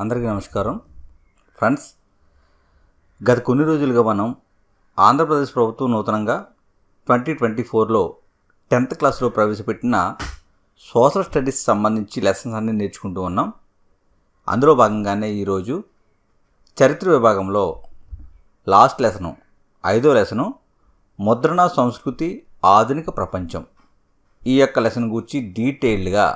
అందరికీ నమస్కారం ఫ్రెండ్స్. గత కొన్ని రోజులుగా మనం ఆంధ్రప్రదేశ్ ప్రభుత్వం నూతనంగా 2024లో 10th క్లాస్లో ప్రవేశపెట్టిన సోషల్ స్టడీస్ సంబంధించి లెసన్స్ అన్నీ నేర్చుకుంటూ ఉన్నాం. అందులో భాగంగానే ఈరోజు చరిత్ర విభాగంలో లాస్ట్ లెసను 5వ లెసను ముద్రణ సంస్కృతి ఆధునిక ప్రపంచం. ఈ యొక్క లెసన్ గురించి డీటెయిల్డ్గా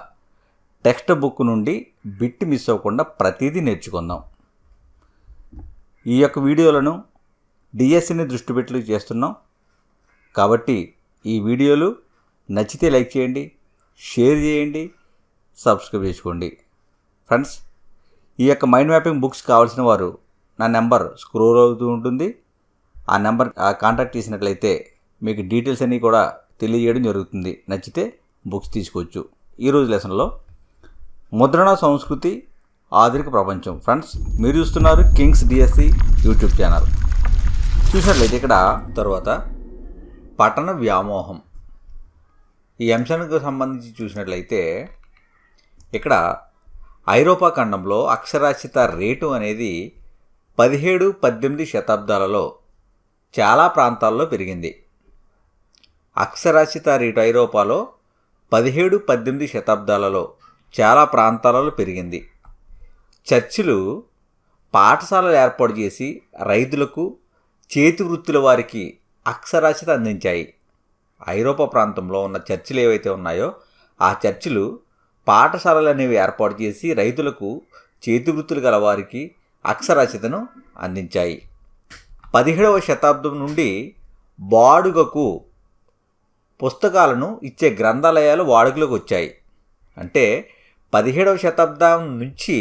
టెక్స్ట్ బుక్ నుండి బిట్ మిస్ అవ్వకుండా ప్రతిదీ నేర్చుకుందాం. ఈ యొక్క వీడియోలను డిఎస్సిని దృష్టి పెట్టి చేస్తున్నాం కాబట్టి ఈ వీడియోలు నచ్చితే లైక్ చేయండి, షేర్ చేయండి, సబ్స్క్రైబ్ చేసుకోండి. ఫ్రెండ్స్, ఈ యొక్క మైండ్ మ్యాపింగ్ బుక్స్ కావాల్సిన వారు నా నెంబర్ స్క్రోల్ అవుతూ ఉంటుంది. ఆ నెంబర్ కాంటాక్ట్ చేసినట్లయితే మీకు డీటెయిల్స్ అన్నీ కూడా తెలియజేయడం జరుగుతుంది. నచ్చితే బుక్స్ తీసుకోవచ్చు. ఈరోజు లెసన్లో ముద్రణ సంస్కృతి ఆధునిక ప్రపంచం. ఫ్రెండ్స్, మీరు చూస్తున్నారు కింగ్స్ డిఎస్సి యూట్యూబ్ ఛానల్. చూసినట్లయితే ఇక్కడ తర్వాత పఠన వ్యామోహం ఈ అంశానికి సంబంధించి చూసినట్లయితే ఇక్కడ ఐరోపా ఖండంలో అక్షరాస్యత రేటు అనేది 17-18 శతాబ్దాలలో చాలా ప్రాంతాల్లో పెరిగింది. అక్షరాస్యత రేటు ఐరోపాలో 17-18 శతాబ్దాలలో చాలా ప్రాంతాలలో పెరిగింది. చర్చిలు పాఠశాలలు ఏర్పాటు చేసి రైతులకు, చేతి వృత్తుల వారికి అక్షరాస్యత అందించాయి. ఐరోపా ప్రాంతంలో ఉన్న చర్చిలు ఏవైతే ఉన్నాయో ఆ చర్చిలు పాఠశాలలు అనేవి ఏర్పాటు చేసి రైతులకు, చేతి వృత్తులు గల వారికి అక్షరాస్యతను అందించాయి. 17వ శతాబ్దం నుండి బాడుగకు పుస్తకాలను ఇచ్చే గ్రంథాలయాలు వాడుకలోకి వచ్చాయి. అంటే 17వ శతాబ్దం నుంచి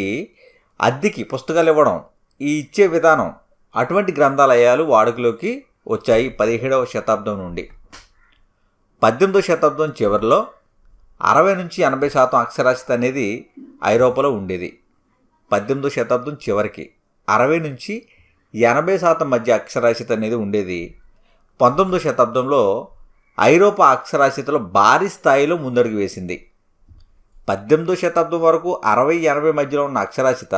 అద్దెకి పుస్తకాలు ఇవ్వడం, ఈ ఇచ్చే విధానం, అటువంటి గ్రంథాలయాలు వాడుకలోకి వచ్చాయి 17వ శతాబ్దం నుండి. 18వ శతాబ్దం చివరిలో 60-80% అక్షరాస్యత అనేది ఐరోపాలో ఉండేది. 18వ శతాబ్దం చివరికి 60-80% మధ్య అక్షరాస్యత అనేది ఉండేది. 19వ శతాబ్దంలో ఐరోపా అక్షరాస్యతలో భారీ స్థాయిలో ముందడుగు వేసింది. 18వ శతాబ్దం వరకు 60-80 మధ్యలో ఉన్న అక్షరాస్యత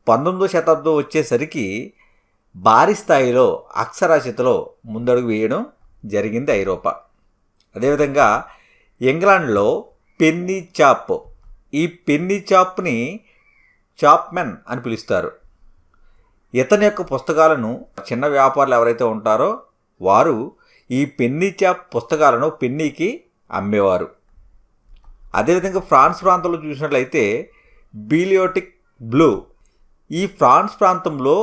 19వ శతాబ్దం వచ్చేసరికి భారీ స్థాయిలో అక్షరాస్యతలో ముందడుగు వేయడం జరిగింది ఐరోపా. అదేవిధంగా ఇంగ్లాండ్లో పెన్నీ చాప్, ఈ పెన్నీ చాప్ని చాప్మెన్ అని పిలుస్తారు. ఇతని యొక్క పుస్తకాలను చిన్న వ్యాపారులు ఎవరైతే ఉంటారో వారు ఈ పెన్నీ చాప్ పుస్తకాలను పెన్నీకి అమ్మేవారు. అదేవిధంగా ఫ్రాన్స్ ప్రాంతంలో చూసినట్లయితే బిలియోటిక్ బ్లూ, ఈ ఫ్రాన్స్ ప్రాంతంలో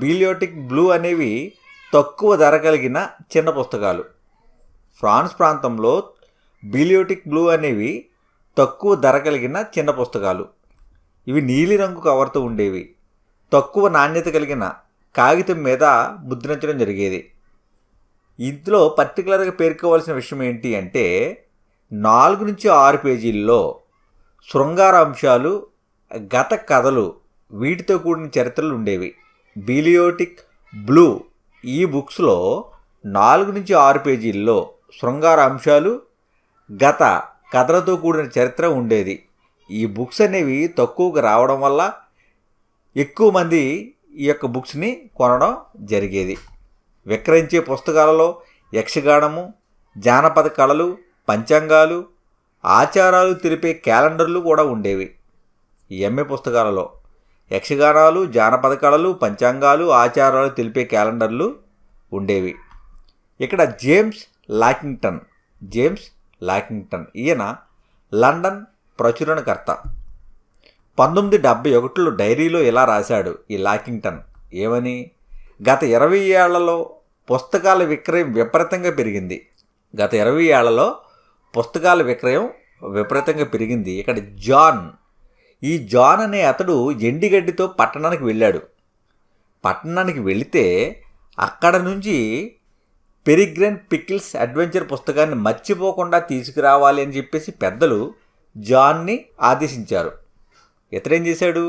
బిలియోటిక్ బ్లూ అనేవి తక్కువ ధర కలిగిన చిన్న పుస్తకాలు. ఫ్రాన్స్ ప్రాంతంలో బిలియోటిక్ బ్లూ అనేవి తక్కువ ధర కలిగిన చిన్న పుస్తకాలు. ఇవి నీలిరంగు కవర్తో ఉండేవి. తక్కువ నాణ్యత కలిగిన కాగితం మీద ముద్రించడం జరిగేది. ఇందులో పర్టికులర్గా పేర్కోవాల్సిన విషయం ఏంటి అంటే 4-6 పేజీల్లో శృంగార అంశాలు, గత కథలు, వీటితో కూడిన చరిత్రలు ఉండేవి. బిలియోటిక్ బ్లూ ఈ బుక్స్లో 4-6 పేజీల్లో శృంగార అంశాలు, గత కథలతో కూడిన చరిత్ర ఉండేది. ఈ బుక్స్ అనేవి తక్కువగా రావడం వల్ల ఎక్కువ మంది ఈ యొక్క బుక్స్ని కొనడం జరిగేది. విక్రయించే పుస్తకాలలో యక్షగానము, జానపద కళలు, పంచాంగాలు, ఆచారాలు తెలిపే క్యాలెండర్లు కూడా ఉండేవి. ఈ ఎంఏ పుస్తకాలలో యక్షగానాలు, జానపద కళలు, పంచాంగాలు, ఆచారాలు తెలిపే క్యాలెండర్లు ఉండేవి. ఇక్కడ జేమ్స్ లాకింగ్టన్ ఈయన లండన్ ప్రచురణకర్త. 1971లో డైరీలో ఇలా రాశాడు ఈ లాకింగ్టన్. ఏమని? గత 20 ఏళ్లలో పుస్తకాల విక్రయం విపరీతంగా పెరిగింది. గత 20 ఏళ్లలో పుస్తకాల విక్రయం విపరీతంగా పెరిగింది. ఇక్కడ ఈ జాన్ అనే అతడు ఎండిగడ్డితో పట్టణానికి వెళ్ళాడు. పట్టణానికి వెళితే అక్కడ నుంచి పెరిగ్రెన్ పికిల్స్ అడ్వెంచర్ పుస్తకాన్ని మర్చిపోకుండా తీసుకురావాలి అని చెప్పేసి పెద్దలు జాన్ని ఆదేశించారు. ఇతడేం చేశాడు?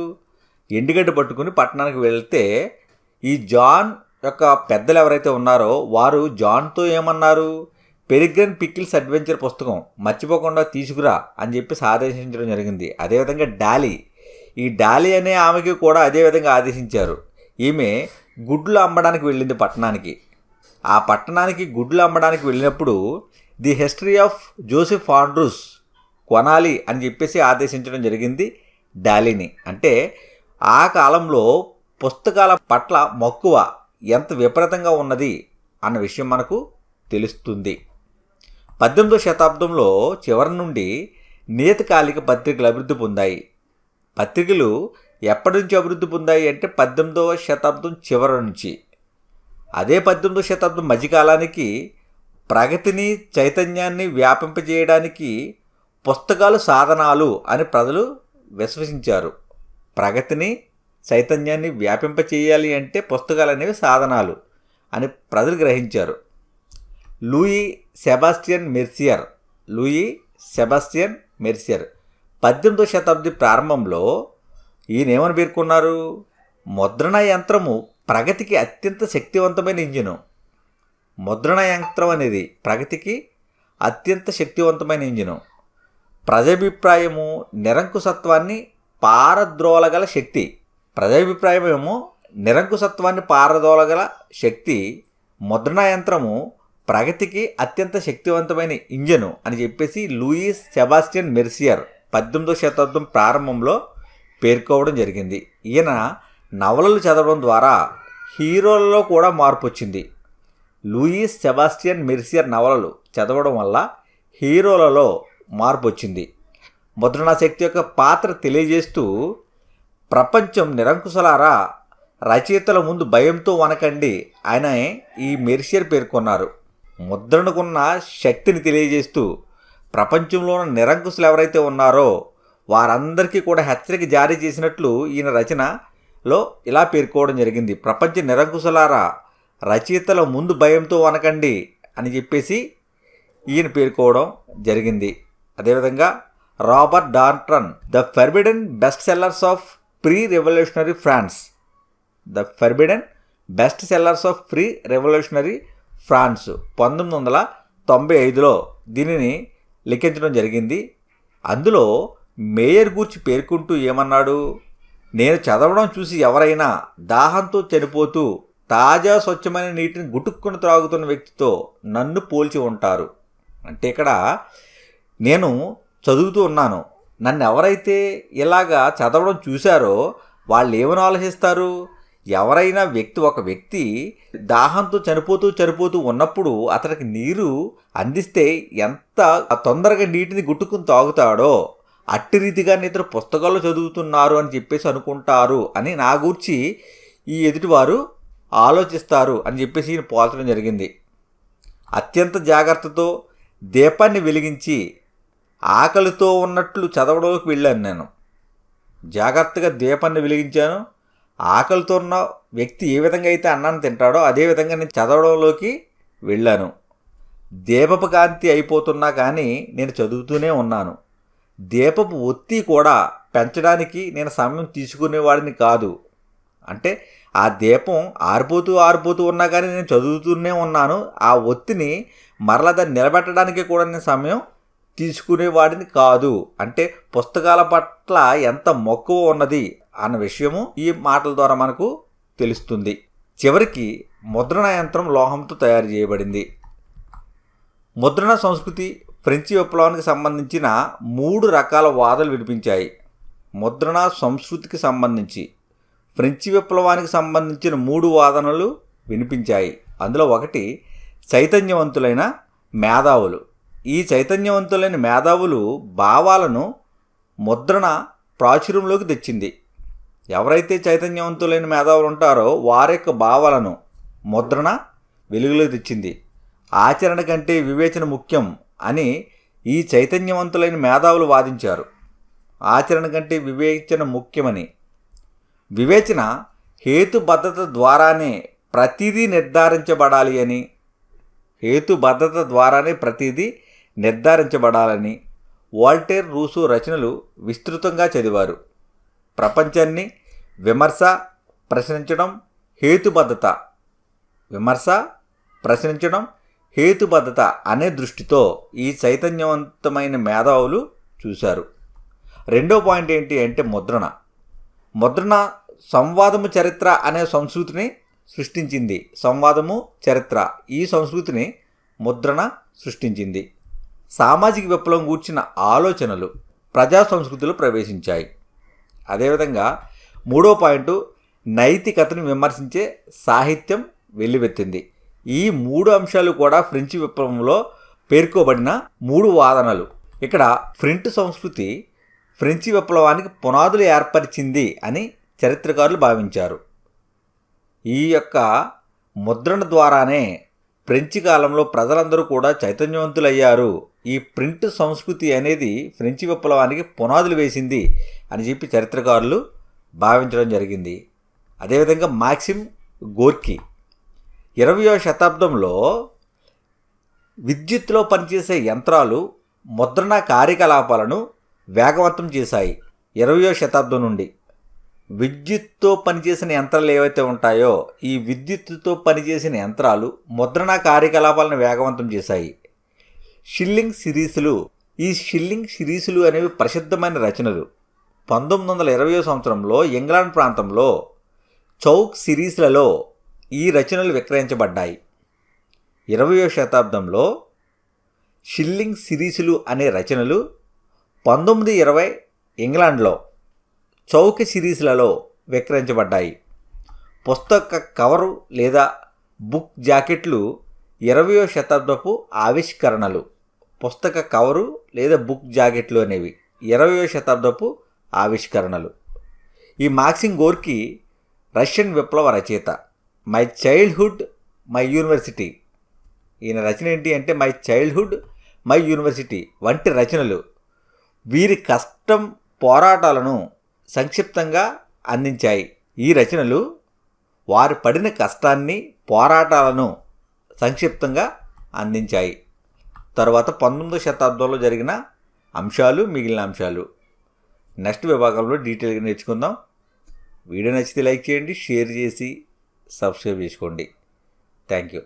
ఎండిగడ్డ పట్టుకుని పట్టణానికి వెళ్తే ఈ జాన్ యొక్క పెద్దలు ఎవరైతే ఉన్నారో వారు జాన్తో ఏమన్నారు? పెరిగ్రెన్ పికిల్స్ అడ్వెంచర్ పుస్తకం మర్చిపోకుండా తీసుకురా అని చెప్పేసి ఆదేశించడం జరిగింది. అదేవిధంగా డాలీ, ఈ డాలి అనే ఆమెకి కూడా అదే విధంగా ఆదేశించారు. ఈమె గుడ్లు అమ్మడానికి వెళ్ళింది పట్టణానికి. ఆ పట్టణానికి గుడ్లు అమ్మడానికి వెళ్ళినప్పుడు the history of Joseph Andrews కొనాలి అని చెప్పేసి ఆదేశించడం జరిగింది డాలిని. అంటే ఆ కాలంలో పుస్తకాల పట్ల మక్కువ ఎంత విపరీతంగా ఉన్నది అన్న విషయం మనకు తెలుస్తుంది. 18వ శతాబ్దంలో చివరి నుండి నియతకాలిక పత్రికలు అభివృద్ధి పొందాయి. పత్రికలు ఎప్పటి నుంచి అభివృద్ధి పొందాయి అంటే 18వ శతాబ్దం చివరి నుంచి. అదే 18వ శతాబ్దం మధ్యకాలానికి ప్రగతిని చైతన్యాన్ని వ్యాపింపజేయడానికి పుస్తకాలు సాధనాలు అని ప్రజలు విశ్వసించారు. ప్రగతిని చైతన్యాన్ని వ్యాపింపచేయాలి అంటే పుస్తకాలు అనేవి సాధనాలు అని ప్రజలు గ్రహించారు. లూయి సెబాస్టియన్ మెర్సియర్ 18వ శతాబ్ది ప్రారంభంలో ఈయన ఏమని పేర్కొన్నారు? ముద్రణ యంత్రము ప్రగతికి అత్యంత శక్తివంతమైన ఇంజిను. ముద్రణ యంత్రం అనేది ప్రగతికి అత్యంత శక్తివంతమైన ఇంజిను. ప్రజాభిప్రాయము నిరంకుశత్వాన్ని పారద్రోలగల శక్తి. ప్రజాభిప్రాయమేమో నిరంకుశత్వాన్ని పారదోలగల శక్తి. ముద్రణ యంత్రము ప్రగతికి అత్యంత శక్తివంతమైన ఇంజను అని చెప్పేసి లూయి సెబాస్టియన్ మెర్సియర్ 18వ శతాబ్దం ప్రారంభంలో పేర్కోవడం జరిగింది. ఈయన నవలలు చదవడం ద్వారా హీరోలలో కూడా మార్పు వచ్చింది. లూయి సెబాస్టియన్ మెర్సియర్ నవలలు చదవడం వల్ల హీరోలలో మార్పు వచ్చింది. ముద్రణా శక్తి యొక్క పాత్ర తెలియజేస్తూ ప్రపంచం నిరంకుశలారా రచయితల ముందు భయంతో వనకండి ఆయన ఈ మెర్సియర్ పేర్కొన్నారు. ముద్రణకున్న శక్తిని తెలియజేస్తూ ప్రపంచంలో ఉన్న నిరంకుశులు ఎవరైతే ఉన్నారో వారందరికీ కూడా హెచ్చరిక జారీ చేసినట్లు ఈయన రచనలో ఇలా పేర్కోవడం జరిగింది. ప్రపంచ నిరంకుశలారా రచయితల ముందు భయంతో వనకండి అని చెప్పేసి ఈయన పేర్కోవడం జరిగింది. అదేవిధంగా Robert Darnton the forbidden best sellers of pre revolutionary France 1995లో దీనిని లిఖించడం జరిగింది. అందులో మేయర్ గూర్చి పేర్కొంటూ ఏమన్నాడు? నేను చదవడం చూసి ఎవరైనా దాహంతో చనిపోతూ తాజా స్వచ్ఛమైన నీటిని గుటుక్కుని త్రాగుతున్న వ్యక్తితో నన్ను పోల్చి ఉంటారు. అంటే ఇక్కడ నేను చదువుతూ ఉన్నాను, నన్ను ఎవరైతే ఇలాగా చదవడం చూశారో వాళ్ళు ఏమని ఆలోచిస్తారు? ఎవరైనా ఒక వ్యక్తి దాహంతో చనిపోతూ ఉన్నప్పుడు అతనికి నీరు అందిస్తే ఎంత తొందరగా నీటిని గుట్టుకుని తాగుతాడో అట్టి రీతిగా ఇతర పుస్తకాల్లో చదువుతున్నారు అని చెప్పేసి అనుకుంటారు అని నా గూర్చి ఈ ఎదుటివారు ఆలోచిస్తారు అని చెప్పేసి ఈయన పోల్చడం జరిగింది. అత్యంత జాగ్రత్తతో దీపాన్ని వెలిగించి ఆకలితో ఉన్నట్లు చదవడంలోకి వెళ్ళాను. నేను జాగ్రత్తగా దీపాన్ని వెలిగించాను. ఆకలితో ఉన్న వ్యక్తి ఏ విధంగా అయితే అన్నాన్ని తింటాడో అదేవిధంగా నేను చదవడంలోకి వెళ్ళాను. దీపపు కాంతి అయిపోతున్నా కానీ నేను చదువుతూనే ఉన్నాను. దీపపు ఒత్తి కూడా పెంచడానికి నేను సమయం తీసుకునేవాడిని కాదు. అంటే ఆ దీపం ఆరిపోతూ ఉన్నా కానీ నేను చదువుతూనే ఉన్నాను. ఆ ఒత్తిని మరలా దాన్ని నిలబెట్టడానికి కూడా నేను సమయం తీసుకునేవాడిని కాదు. అంటే పుస్తకాల పట్ల ఎంత మక్కువ ఉన్నది అన్న విషయము ఈ మాటల ద్వారా మనకు తెలుస్తుంది. చివరికి ముద్రణ యంత్రం లోహంతో తయారు చేయబడింది. ముద్రణ సంస్కృతి ఫ్రెంచి విప్లవానికి సంబంధించిన 3 రకాల వాదనలు వినిపించాయి. ముద్రణ సంస్కృతికి సంబంధించి ఫ్రెంచి విప్లవానికి సంబంధించిన 3 వాదనలు వినిపించాయి. అందులో ఒకటి చైతన్యవంతులైన మేధావులు. ఈ చైతన్యవంతులైన మేధావులు భావాలను ముద్రణ ప్రాచుర్యంలోకి తెచ్చింది. ఎవరైతే చైతన్యవంతులైన మేధావులు ఉంటారో వారి యొక్క భావాలను ముద్రణ వెలుగులోకి తెచ్చింది. ఆచరణ కంటే వివేచన ముఖ్యం అని ఈ చైతన్యవంతులైన మేధావులు వాదించారు. ఆచరణ కంటే వివేచన ముఖ్యమని. వివేచన హేతుబద్ధత ద్వారానే ప్రతిదీ నిర్ధారించబడాలి అని, హేతుబద్ధత ద్వారానే ప్రతిదీ నిర్ధారించబడాలని వాల్టేర్ రూసో రచనలు విస్తృతంగా చదివారు. ప్రపంచాన్ని విమర్శ, ప్రశ్నించడం, హేతుబద్ధత అనే దృష్టితో ఈ చైతన్యవంతమైన మేధావులు చూశారు. రెండో పాయింట్ ఏంటి అంటే ముద్రణ. ముద్రణ సంవాదము చరిత్ర అనే సంస్కృతిని సృష్టించింది. సంవాదము చరిత్ర ఈ సంస్కృతిని ముద్రణ సృష్టించింది. సామాజిక విప్లవం గూర్చిన ఆలోచనలు ప్రజా సంస్కృతిలో ప్రవేశించాయి. అదేవిధంగా 3వ పాయింట్ నైతికతను విమర్శించే సాహిత్యం వెల్లువెత్తింది. ఈ 3 అంశాలు కూడా ఫ్రెంచ్ విప్లవంలో పేర్కొబడిన 3 వాదనలు. ఇక్కడ ఫ్రెంచ్ సంస్కృతి ఫ్రెంచి విప్లవానికి పునాదులు ఏర్పరిచింది అని చరిత్రకారులు భావించారు. ఈ యొక్క ముద్రణ ద్వారానే ఫ్రెంచి కాలంలో ప్రజలందరూ కూడా చైతన్యవంతులయ్యారు. ఈ ప్రింట్ సంస్కృతి అనేది ఫ్రెంచి విప్లవానికి పునాదులు వేసింది అని చెప్పి చరిత్రకారులు భావించడం జరిగింది. అదేవిధంగా మాక్సిమ్ గోర్కీ 20వ శతాబ్దంలో విద్యుత్తులో పనిచేసే యంత్రాలు ముద్రణ కార్యకలాపాలను వేగవంతం చేశాయి. 20వ శతాబ్దం నుండి విద్యుత్తో పనిచేసిన యంత్రాలు ఏవైతే ఉంటాయో ఈ విద్యుత్తుతో పనిచేసిన యంత్రాలు ముద్రణ కార్యకలాపాలను వేగవంతం చేశాయి. షిల్లింగ్ సిరీసులు ఈ షిల్లింగ్ సిరీసులు అనేవి ప్రసిద్ధమైన రచనలు. 1920వ సంవత్సరంలో ఇంగ్లాండ్ ప్రాంతంలో చౌక్ సిరీస్లలో ఈ రచనలు విక్రయించబడ్డాయి. 20వ శతాబ్దంలో షిల్లింగ్ సిరీసులు అనే రచనలు 1920 ఇంగ్లాండ్లో చౌక సిరీస్లలో విక్రయించబడ్డాయి. పుస్తక కవరు లేదా బుక్ జాకెట్లు 20వ శతాబ్దపు ఆవిష్కరణలు. పుస్తక కవరు లేదా బుక్ జాకెట్లు అనేవి 20వ శతాబ్దపు ఆవిష్కరణలు. ఈ మాక్సిమ్ గోర్కీ రష్యన్ విప్లవ రచయిత. మై చైల్డ్హుడ్ మై యూనివర్సిటీ, ఈయన రచన ఏంటి అంటే మై చైల్డ్హుడ్ మై యూనివర్సిటీ వంటి రచనలు వీరి కష్టం పోరాటాలను సంక్షిప్తంగా అందించాయి. ఈ రచనలు వారు పడిన కష్టాన్ని పోరాటాలను సంక్షిప్తంగా అందించాయి. తర్వాత 19వ శతాబ్దంలో జరిగిన అంశాలు, మిగిలిన అంశాలు నెక్స్ట్ విభాగంలో డీటెయిల్గా నేర్చుకుందాం. వీడియో నచ్చితే లైక్ చేయండి, షేర్ చేసి సబ్స్క్రైబ్ చేసుకోండి. Thank you.